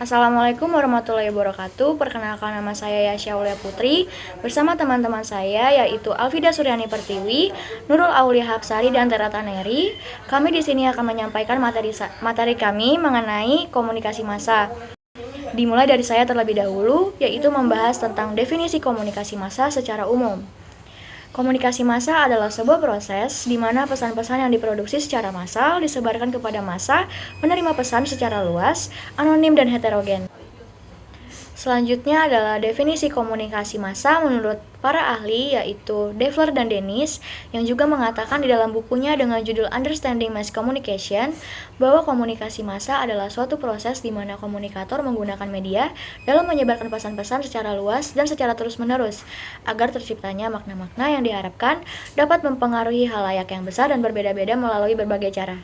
Assalamualaikum warahmatullahi wabarakatuh. Perkenalkan, nama saya Yasya Aulia Putri. Bersama teman-teman saya yaitu Alfida Suryani Pertiwi, Nurul Aulia Hapsari, dan Tera Taneri. Kami di sini akan menyampaikan materi kami mengenai komunikasi massa. Dimulai dari saya terlebih dahulu, yaitu membahas tentang definisi komunikasi massa secara umum. Komunikasi massa adalah sebuah proses di mana pesan-pesan yang diproduksi secara massal disebarkan kepada massa, menerima pesan secara luas, anonim, dan heterogen. Selanjutnya adalah definisi komunikasi massa menurut para ahli yaitu Devler dan Dennis, yang juga mengatakan di dalam bukunya dengan judul Understanding Mass Communication bahwa komunikasi massa adalah suatu proses di mana komunikator menggunakan media dalam menyebarkan pesan-pesan secara luas dan secara terus-menerus agar terciptanya makna-makna yang diharapkan dapat mempengaruhi halayak yang besar dan berbeda-beda melalui berbagai cara.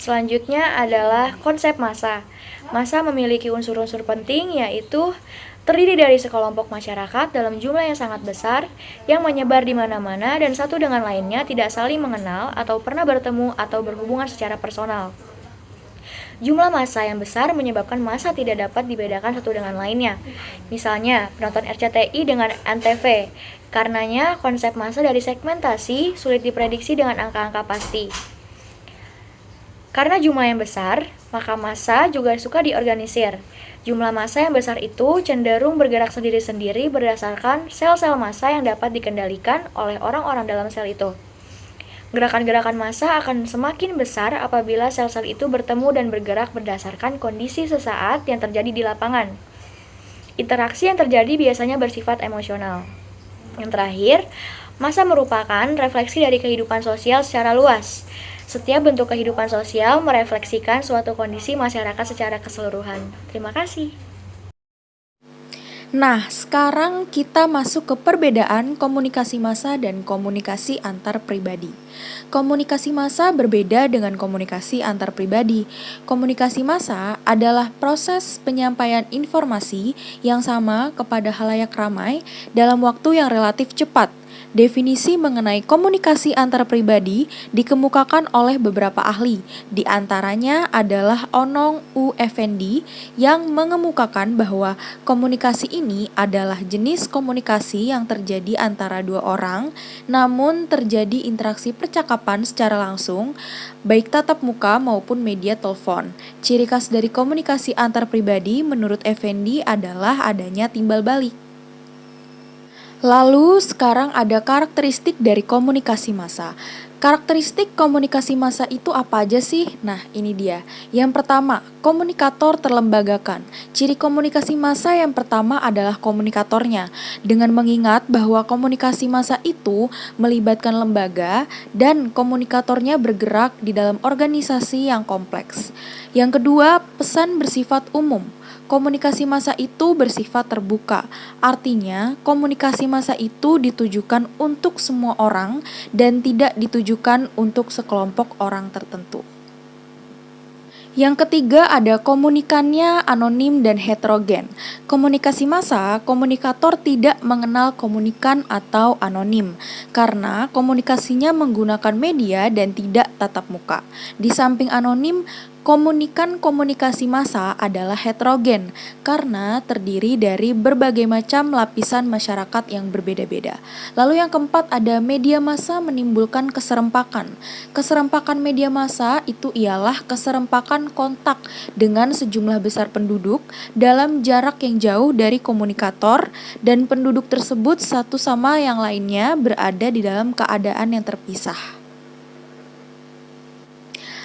Selanjutnya adalah konsep massa. Massa memiliki unsur-unsur penting, yaitu terdiri dari sekelompok masyarakat dalam jumlah yang sangat besar yang menyebar di mana-mana dan satu dengan lainnya tidak saling mengenal atau pernah bertemu atau berhubungan secara personal. Jumlah massa yang besar menyebabkan massa tidak dapat dibedakan satu dengan lainnya. Misalnya, penonton RCTI dengan ANTV. Karenanya, konsep massa dari segmentasi sulit diprediksi dengan angka-angka pasti. Karena jumlah yang besar, maka massa juga suka diorganisir. Jumlah massa yang besar itu cenderung bergerak sendiri-sendiri berdasarkan sel-sel massa yang dapat dikendalikan oleh orang-orang dalam sel itu. Gerakan-gerakan massa akan semakin besar apabila sel-sel itu bertemu dan bergerak berdasarkan kondisi sesaat yang terjadi di lapangan. Interaksi yang terjadi biasanya bersifat emosional. Yang terakhir, massa merupakan refleksi dari kehidupan sosial secara luas. Setiap bentuk kehidupan sosial merefleksikan suatu kondisi masyarakat secara keseluruhan. Terima kasih. Nah, sekarang kita masuk ke perbedaan komunikasi massa dan komunikasi antar pribadi. Komunikasi massa berbeda dengan komunikasi antar pribadi. Komunikasi massa adalah proses penyampaian informasi yang sama kepada halayak ramai dalam waktu yang relatif cepat. Definisi mengenai komunikasi antar pribadi dikemukakan oleh beberapa ahli. Di antaranya adalah Onong U. Effendi yang mengemukakan bahwa komunikasi ini adalah jenis komunikasi yang terjadi antara dua orang, namun terjadi interaksi percakapan secara langsung, baik tatap muka maupun media telepon. Ciri khas dari komunikasi antar pribadi menurut Effendi adalah adanya timbal balik. Lalu sekarang ada karakteristik dari komunikasi massa. Karakteristik komunikasi massa itu apa aja sih? Nah, ini dia. Yang pertama, komunikator terlembagakan. Ciri komunikasi massa yang pertama adalah komunikatornya. Dengan mengingat bahwa komunikasi massa itu melibatkan lembaga dan komunikatornya bergerak di dalam organisasi yang kompleks. Yang kedua, pesan bersifat umum. Komunikasi massa itu bersifat terbuka, artinya komunikasi massa itu ditujukan untuk semua orang dan tidak ditujukan untuk sekelompok orang tertentu. Yang ketiga ada komunikannya anonim dan heterogen. Komunikasi massa, komunikator tidak mengenal komunikan atau anonim karena komunikasinya menggunakan media dan tidak tatap muka. Di samping anonim, komunikan komunikasi massa adalah heterogen karena terdiri dari berbagai macam lapisan masyarakat yang berbeda-beda. Lalu yang keempat ada media massa menimbulkan keserempakan. Keserempakan media massa itu ialah keserempakan kontak dengan sejumlah besar penduduk dalam jarak yang jauh dari komunikator dan penduduk tersebut satu sama yang lainnya berada di dalam keadaan yang terpisah.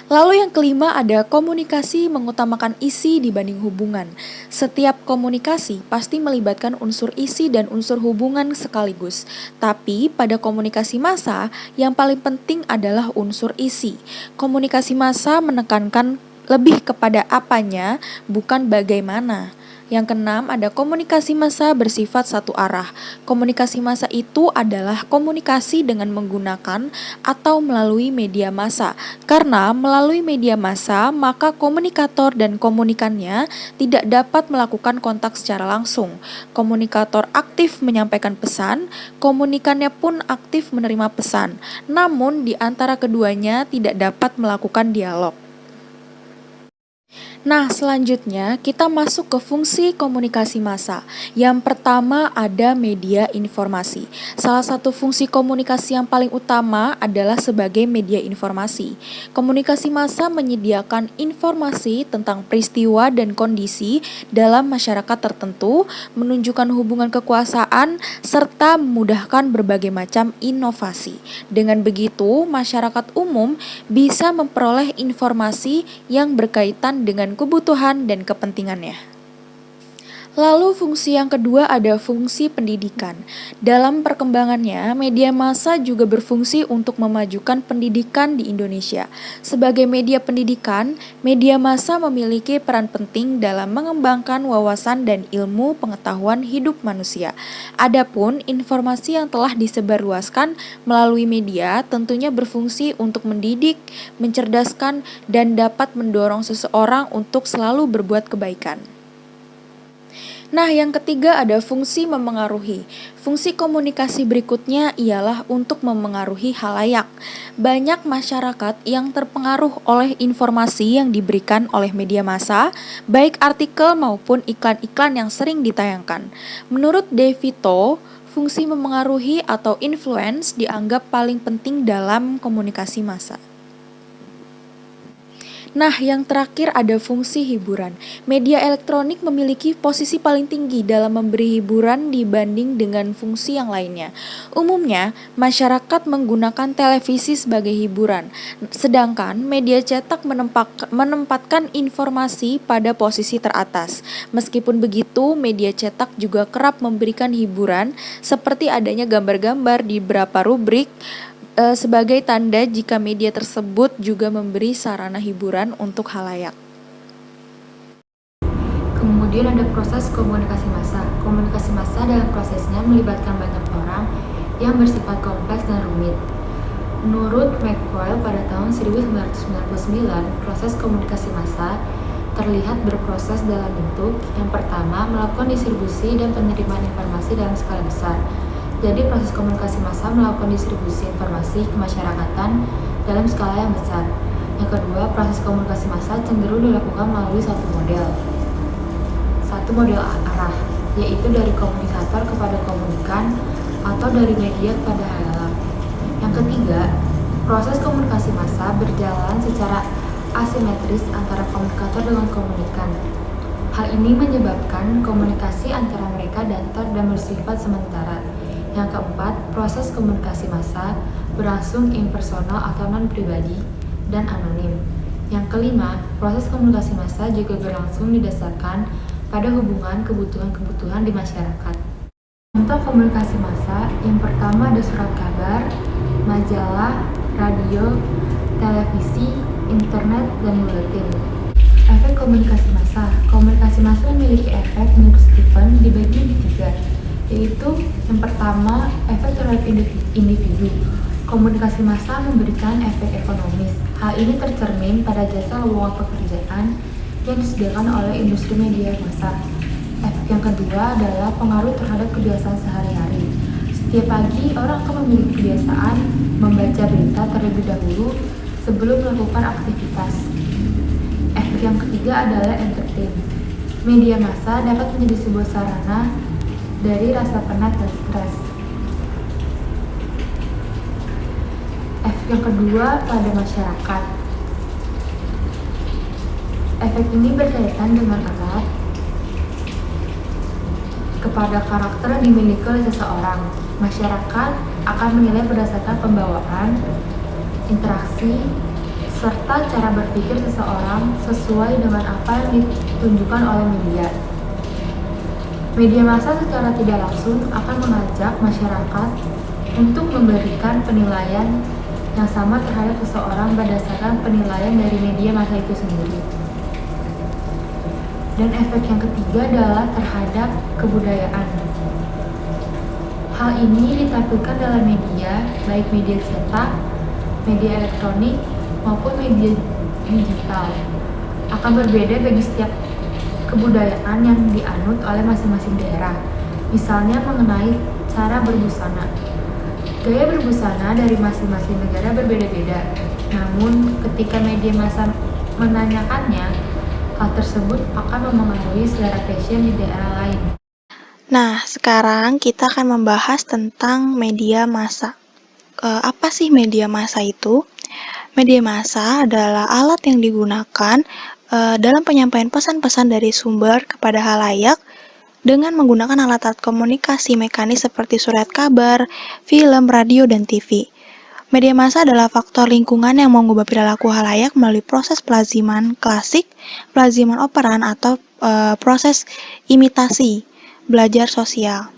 Lalu yang kelima ada komunikasi mengutamakan isi dibanding hubungan. Setiap komunikasi pasti melibatkan unsur isi dan unsur hubungan sekaligus. Tapi pada komunikasi massa yang paling penting adalah unsur isi. Komunikasi massa menekankan lebih kepada apanya, bukan bagaimana. Yang keenam ada komunikasi massa bersifat satu arah. Komunikasi massa itu adalah komunikasi dengan menggunakan atau melalui media massa. Karena melalui media massa, maka komunikator dan komunikannya tidak dapat melakukan kontak secara langsung. Komunikator aktif menyampaikan pesan, komunikannya pun aktif menerima pesan. Namun di antara keduanya tidak dapat melakukan dialog. Nah, selanjutnya kita masuk ke fungsi komunikasi massa. Yang pertama ada media informasi. Salah satu fungsi komunikasi yang paling utama adalah sebagai media informasi. Komunikasi massa menyediakan informasi tentang peristiwa dan kondisi dalam masyarakat tertentu, menunjukkan hubungan kekuasaan, serta memudahkan berbagai macam inovasi. Dengan begitu, masyarakat umum bisa memperoleh informasi yang berkaitan dengan kebutuhan dan kepentingannya. Lalu fungsi yang kedua ada fungsi pendidikan. Dalam perkembangannya, media massa juga berfungsi untuk memajukan pendidikan di Indonesia. Sebagai media pendidikan, media massa memiliki peran penting dalam mengembangkan wawasan dan ilmu pengetahuan hidup manusia. Adapun informasi yang telah disebarluaskan melalui media tentunya berfungsi untuk mendidik, mencerdaskan, dan dapat mendorong seseorang untuk selalu berbuat kebaikan. Nah, yang ketiga ada fungsi memengaruhi. Fungsi komunikasi berikutnya ialah untuk memengaruhi halayak. Banyak masyarakat yang terpengaruh oleh informasi yang diberikan oleh media massa, baik artikel maupun iklan-iklan yang sering ditayangkan. Menurut De Vito, fungsi memengaruhi atau influence dianggap paling penting dalam komunikasi massa. Nah, yang terakhir ada fungsi hiburan. Media elektronik memiliki posisi paling tinggi dalam memberi hiburan dibanding dengan fungsi yang lainnya. Umumnya, masyarakat menggunakan televisi sebagai hiburan, sedangkan media cetak menempatkan informasi pada posisi teratas. Meskipun begitu, media cetak juga kerap memberikan hiburan seperti adanya gambar-gambar di beberapa rubrik sebagai tanda jika media tersebut juga memberi sarana hiburan untuk halayak. Kemudian ada proses komunikasi massa. Komunikasi massa dalam prosesnya melibatkan banyak orang yang bersifat kompleks dan rumit. Menurut McCoy pada tahun 1999, proses komunikasi massa terlihat berproses dalam bentuk yang pertama melakukan distribusi dan penerimaan informasi dalam skala besar. Jadi proses komunikasi massa melakukan distribusi informasi ke masyarakatan dalam skala yang besar. Yang kedua, proses komunikasi massa cenderung dilakukan melalui satu model arah, yaitu dari komunikator kepada komunikan atau dari media kepada halayak. Yang ketiga, proses komunikasi massa berjalan secara asimetris antara komunikator dengan komunikan. Hal ini menyebabkan komunikasi antara mereka datar dan bersifat sementara. Yang keempat, proses komunikasi massa berlangsung impersonal atau non-pribadi dan anonim. Yang kelima, proses komunikasi massa juga berlangsung didasarkan pada hubungan kebutuhan-kebutuhan di masyarakat. Contoh komunikasi massa, yang pertama ada surat kabar, majalah, radio, televisi, internet, dan buletin. Efek komunikasi massa. Komunikasi massa memiliki efek menurut Stephen dibagi di tiga, yaitu yang pertama, efek terhadap individu. Komunikasi massa memberikan efek ekonomis. Hal ini tercermin pada jasa lowongan pekerjaan yang disediakan oleh industri media massa. Efek yang kedua adalah pengaruh terhadap kebiasaan sehari-hari. Setiap pagi, orang akan memiliki kebiasaan membaca berita terlebih dahulu sebelum melakukan aktivitas. Efek yang ketiga adalah entertain. Media massa dapat menjadi sebuah sarana dari rasa penat dan stres. Efek yang kedua pada masyarakat. Efek ini berkaitan dengan erat kepada karakter yang dimiliki oleh seseorang. Masyarakat akan menilai berdasarkan pembawaan, interaksi, serta cara berpikir seseorang sesuai dengan apa yang ditunjukkan oleh media. Media massa secara tidak langsung akan mengajak masyarakat untuk memberikan penilaian yang sama terhadap seseorang berdasarkan penilaian dari media massa itu sendiri. Dan efek yang ketiga adalah terhadap kebudayaan. Hal ini ditampilkan dalam media, baik media cetak, media elektronik, maupun media digital. Akan berbeda bagi setiap kebudayaan yang dianut oleh masing-masing daerah. Misalnya mengenai cara berbusana. Gaya berbusana dari masing-masing negara berbeda-beda. Namun, ketika media massa menanyakannya, Hal tersebut akan mempengaruhi selera fashion di daerah lain. Nah, sekarang kita akan membahas tentang media massa. Apa sih media massa itu? Media massa adalah alat yang digunakan dalam penyampaian pesan-pesan dari sumber kepada halayak dengan menggunakan alat-alat komunikasi mekanis seperti surat kabar, film, radio, dan TV. Media massa adalah faktor lingkungan yang mengubah perilaku halayak melalui proses pelaziman klasik, pelaziman operan, atau proses imitasi belajar sosial.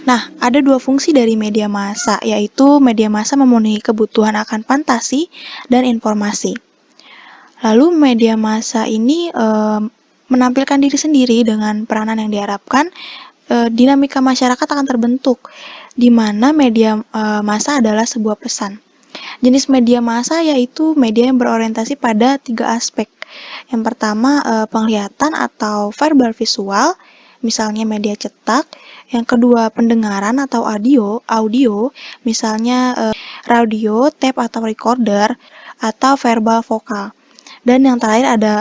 Nah, ada dua fungsi dari media massa, yaitu media massa memenuhi kebutuhan akan fantasi dan informasi. Lalu media massa ini menampilkan diri sendiri dengan peranan yang diharapkan, dinamika masyarakat akan terbentuk, di mana media massa adalah sebuah pesan. Jenis media massa yaitu media yang berorientasi pada 3 aspek. Yang pertama, penglihatan atau verbal visual, misalnya media cetak. Yang kedua, pendengaran atau audio, misalnya radio, tape atau recorder, atau verbal vokal. Dan yang terakhir ada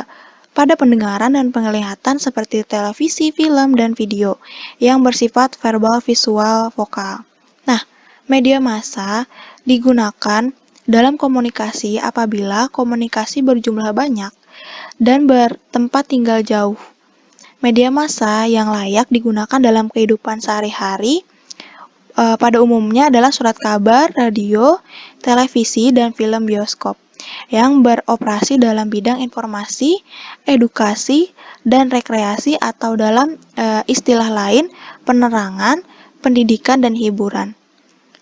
pada pendengaran dan penglihatan seperti televisi, film, dan video yang bersifat verbal visual vokal. Nah, media massa digunakan dalam komunikasi apabila komunikasi berjumlah banyak dan bertempat tinggal jauh. Media massa yang layak digunakan dalam kehidupan sehari-hari pada umumnya adalah surat kabar, radio, televisi, dan film bioskop yang beroperasi dalam bidang informasi, edukasi, dan rekreasi atau dalam istilah lain penerangan, pendidikan, dan hiburan.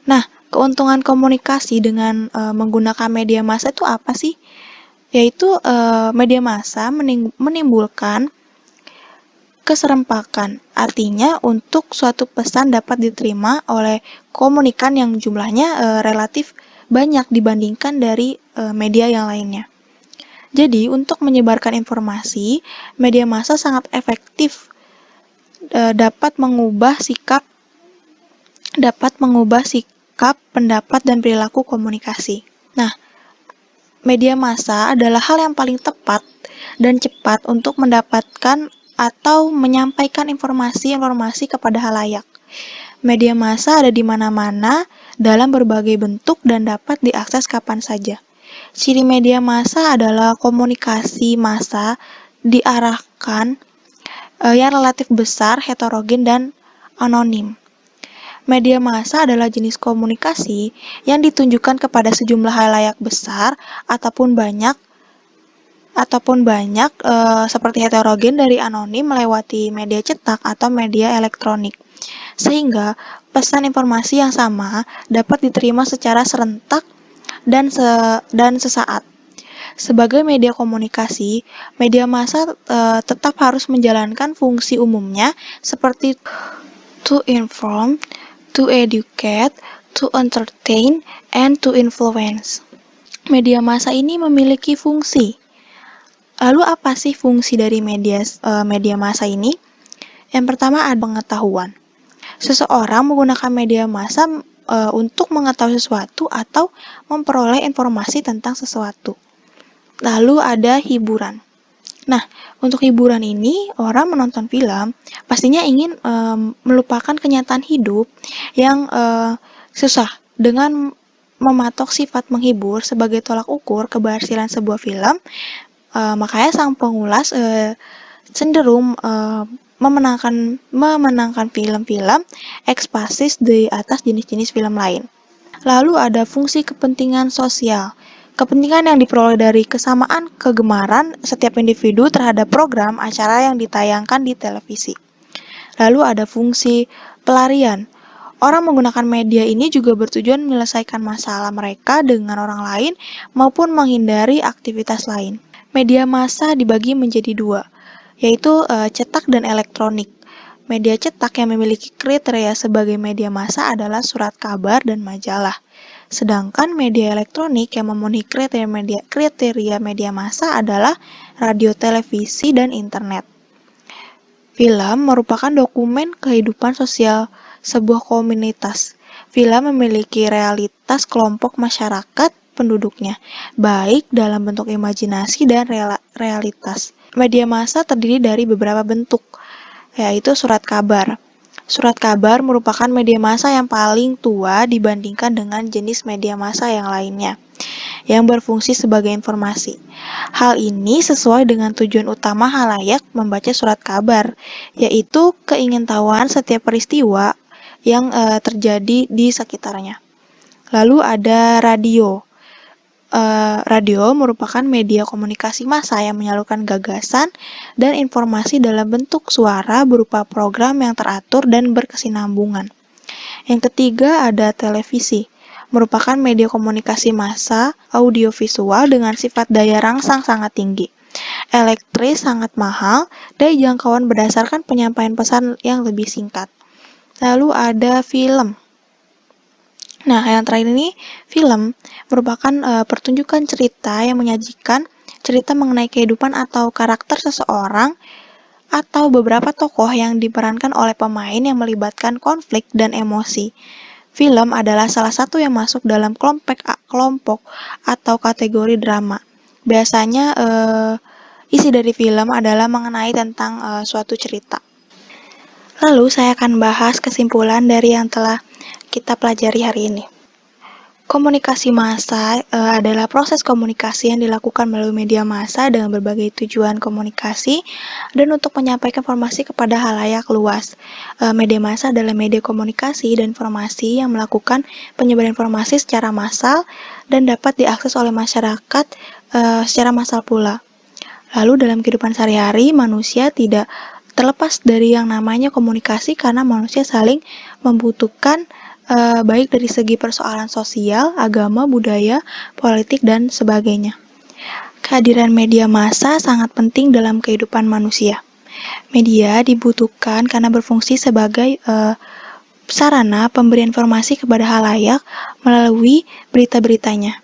Nah, keuntungan komunikasi dengan menggunakan media massa itu apa sih? Yaitu media massa menimbulkan keserempakan, artinya untuk suatu pesan dapat diterima oleh komunikan yang jumlahnya relatif banyak dibandingkan dari media yang lainnya. Jadi, untuk menyebarkan informasi, media massa sangat efektif dapat mengubah sikap, pendapat, dan perilaku komunikasi. Nah, media massa adalah hal yang paling tepat dan cepat untuk mendapatkan atau menyampaikan informasi kepada halayak. Media massa ada di mana-mana dalam berbagai bentuk dan dapat diakses kapan saja. Ciri media massa adalah komunikasi massa diarahkan yang relatif besar, heterogen, dan anonim. Media massa adalah jenis komunikasi yang ditunjukkan kepada sejumlah halayak besar ataupun banyak seperti heterogen dari anonim melewati media cetak atau media elektronik. Sehingga pesan informasi yang sama dapat diterima secara serentak dan sesaat. Sebagai media komunikasi, media massa tetap harus menjalankan fungsi umumnya seperti to inform, to educate, to entertain, and to influence. Media massa ini memiliki fungsi. Lalu apa sih fungsi dari media massa ini? Yang pertama ada pengetahuan. Seseorang menggunakan media massa untuk mengetahui sesuatu atau memperoleh informasi tentang sesuatu. Lalu ada hiburan. Nah, untuk hiburan ini, orang menonton film pastinya ingin melupakan kenyataan hidup yang susah dengan mematok sifat menghibur sebagai tolak ukur keberhasilan sebuah film. Makanya sang pengulas cenderung memenangkan film-film ekspasis di atas jenis-jenis film lain. Lalu ada fungsi kepentingan sosial. Kepentingan yang diperoleh dari kesamaan kegemaran setiap individu terhadap program acara yang ditayangkan di televisi. Lalu ada fungsi pelarian. Orang menggunakan media ini juga bertujuan menyelesaikan masalah mereka dengan orang lain maupun menghindari aktivitas lain. Media massa dibagi menjadi 2, yaitu cetak dan elektronik. Media cetak yang memiliki kriteria sebagai media massa adalah surat kabar dan majalah. Sedangkan media elektronik yang memenuhi kriteria media massa adalah radio, televisi, dan internet. Film merupakan dokumen kehidupan sosial sebuah komunitas. Film memiliki realitas kelompok masyarakat penduduknya, baik dalam bentuk imajinasi dan realitas. Media massa terdiri dari beberapa bentuk, yaitu surat kabar. Surat kabar merupakan media massa yang paling tua dibandingkan dengan jenis media massa yang lainnya, yang berfungsi sebagai informasi. Hal ini sesuai dengan tujuan utama khalayak membaca surat kabar, yaitu keingintahuan setiap peristiwa yang terjadi di sekitarnya. Lalu ada radio. Radio merupakan media komunikasi massa yang menyalurkan gagasan dan informasi dalam bentuk suara berupa program yang teratur dan berkesinambungan. Yang ketiga ada televisi, merupakan media komunikasi massa audiovisual dengan sifat daya rangsang sangat tinggi, elektris sangat mahal, dan jangkauan berdasarkan penyampaian pesan yang lebih singkat. Lalu ada film. Nah, yang terakhir ini, film merupakan pertunjukan cerita yang menyajikan cerita mengenai kehidupan atau karakter seseorang atau beberapa tokoh yang diperankan oleh pemain yang melibatkan konflik dan emosi. Film adalah salah satu yang masuk dalam kelompok atau kategori drama. Biasanya isi dari film adalah mengenai tentang suatu cerita. Lalu saya akan bahas kesimpulan dari yang telah kita pelajari hari ini. Komunikasi massa adalah proses komunikasi yang dilakukan melalui media massa dengan berbagai tujuan komunikasi dan untuk menyampaikan informasi kepada khalayak luas. Media massa adalah media komunikasi dan informasi yang melakukan penyebaran informasi secara massal dan dapat diakses oleh masyarakat secara massal pula. Lalu dalam kehidupan sehari-hari, manusia tidak terlepas dari yang namanya komunikasi karena manusia saling membutuhkan baik dari segi persoalan sosial, agama, budaya, politik, dan sebagainya. Kehadiran media massa sangat penting dalam kehidupan manusia. Media dibutuhkan karena berfungsi sebagai sarana pemberian informasi kepada khalayak melalui berita-beritanya.